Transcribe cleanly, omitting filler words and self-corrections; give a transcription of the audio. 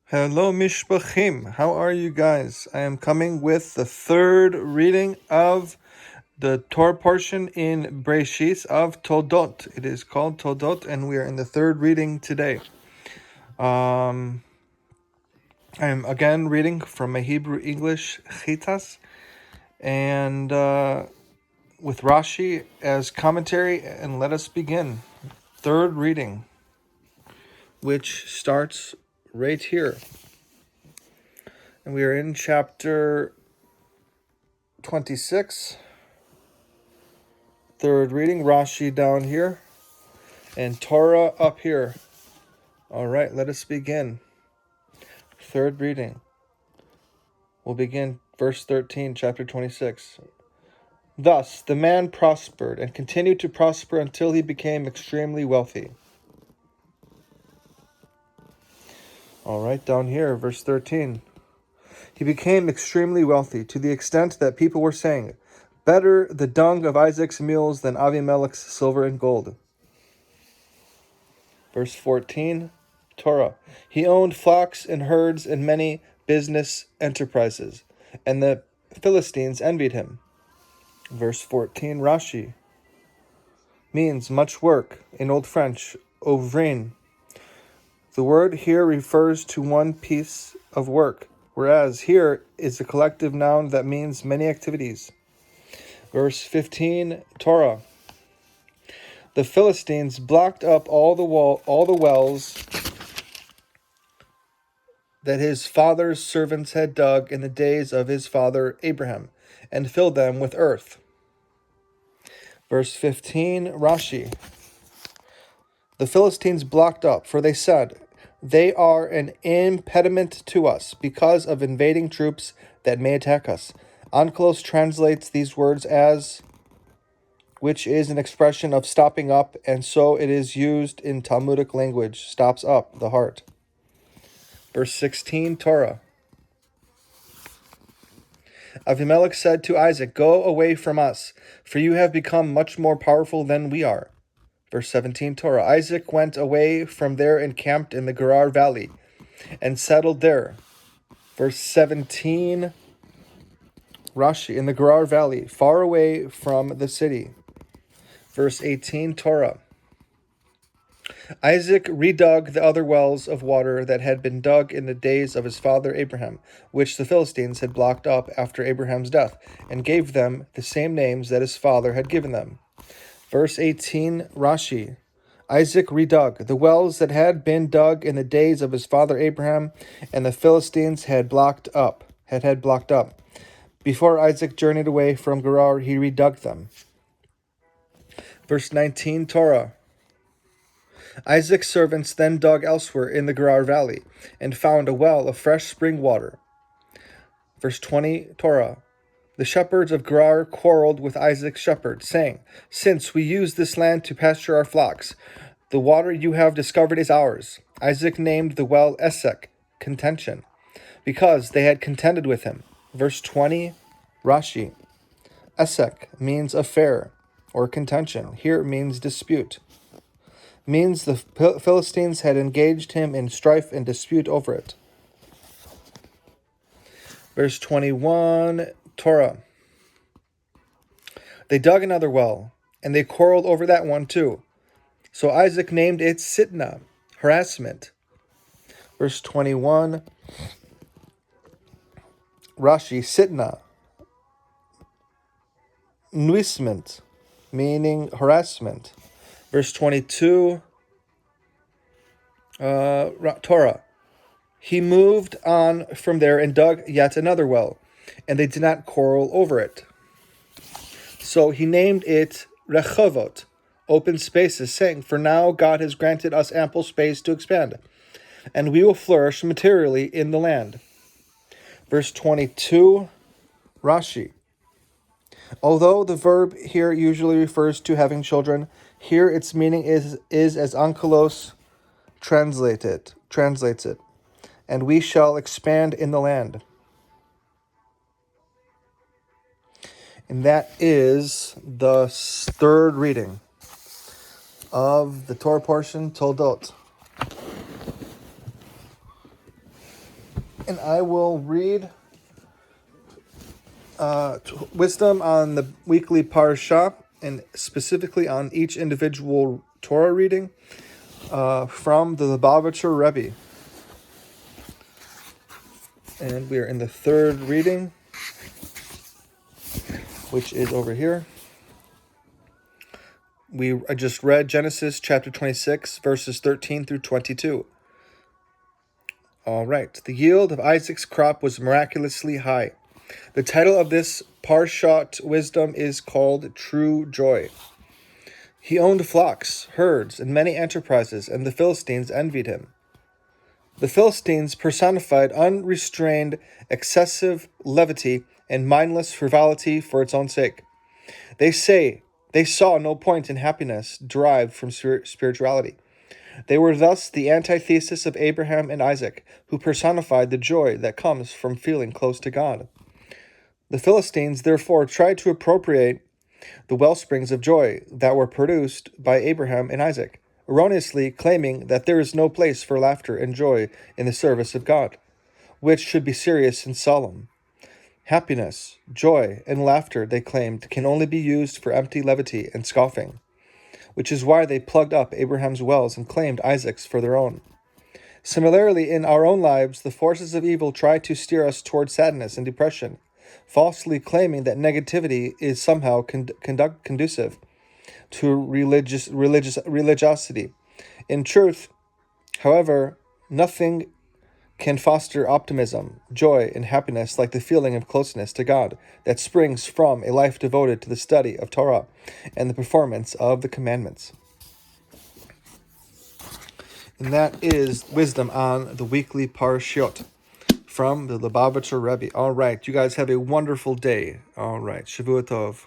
Hello, Mishpachim. How are you guys? I am coming with the third reading of the Torah portion in Breshis of Toldot. It is called Toldot, and we are in the third reading today. I am again reading from my Hebrew English Chitas, and with Rashi as commentary, and let us begin. Third reading, which starts right here. And we are in chapter 26. Third reading, Rashi down here, and Torah up here. All right, let us begin. Third reading. We'll begin verse 13, chapter 26. Thus, the man prospered and continued to prosper until he became extremely wealthy. All right, down here, verse 13. He became extremely wealthy to the extent that people were saying, "Better the dung of Isaac's mules than Avimelech's silver and gold." Verse 14, Torah. He owned flocks and herds and many business enterprises, and the Philistines envied him. Verse 14, Rashi. Means much work, in Old French, ouvrin. The word here refers to one piece of work, whereas here is a collective noun that means many activities. Verse 15, Torah. The Philistines blocked up all the wells that his father's servants had dug in the days of his father Abraham, and filled them with earth. Verse 15, Rashi. The Philistines blocked up, for they said, "They are an impediment to us because of invading troops that may attack us." Onkelos translates these words as, which is an expression of stopping up, and so it is used in Talmudic language, stops up the heart. Verse 16, Torah. Avimelech said to Isaac, "Go away from us, for you have become much more powerful than we are." Verse 17, Torah. Isaac went away from there and camped in the Gerar Valley and settled there. Verse 17, Rashi, in the Gerar Valley, far away from the city. Verse 18, Torah. Isaac redug the other wells of water that had been dug in the days of his father Abraham, which the Philistines had blocked up after Abraham's death, and gave them the same names that his father had given them. Verse 18, Rashi. Isaac redug the wells that had been dug in the days of his father Abraham, and the Philistines had blocked up. Before Isaac journeyed away from Gerar, he redug them. Verse 19, Torah. Isaac's servants then dug elsewhere in the Gerar Valley, and found a well of fresh spring water. Verse 20, Torah. The shepherds of Gerar quarreled with Isaac's shepherds, saying, "Since we use this land to pasture our flocks, the water you have discovered is ours." Isaac named the well Esek, contention, because they had contended with him. Verse 20, Rashi. Esek means affair or contention. Here it means dispute. Means the Philistines had engaged him in strife and dispute over it. Verse 21, Torah. They dug another well, and they quarreled over that one too. So Isaac named it Sitnah, harassment. Verse 21, Rashi, Sitnah, nuisement, meaning harassment. Verse 22, Torah. He moved on from there and dug yet another well, and they did not quarrel over it. So he named it Rechovot, open spaces, saying, "For now God has granted us ample space to expand, and we will flourish materially in the land." Verse 22, Rashi. Although the verb here usually refers to having children, here its meaning is as Onkelos translates it, and we shall expand in the land. And that is the third reading of the Torah portion, Toldot. And I will read wisdom on the weekly parsha, and specifically on each individual Torah reading from the 22wRashi. And we are in the third reading, which is over here. I just read Genesis chapter 26, verses 13 through 22. All right. The yield of Isaac's crop was miraculously high. The title of this parshat wisdom is called True Joy. He owned flocks, herds, and many enterprises, and the Philistines envied him. The Philistines personified unrestrained, excessive levity and mindless frivolity for its own sake. They saw no point in happiness derived from spirituality. They were thus the antithesis of Abraham and Isaac, who personified the joy that comes from feeling close to God. The Philistines, therefore, tried to appropriate the wellsprings of joy that were produced by Abraham and Isaac, erroneously claiming that there is no place for laughter and joy in the service of God, which should be serious and solemn. Happiness, joy, and laughter, they claimed, can only be used for empty levity and scoffing, which is why they plugged up Abraham's wells and claimed Isaac's for their own. Similarly, in our own lives, the forces of evil try to steer us toward sadness and depression, falsely claiming that negativity is somehow conducive to religiosity. In truth, however, nothing can foster optimism, joy, and happiness like the feeling of closeness to God that springs from a life devoted to the study of Torah and the performance of the commandments. And that is wisdom on the weekly parshiot from the 22wRashi. All right, you guys have a wonderful day. All right, Shavua Tov.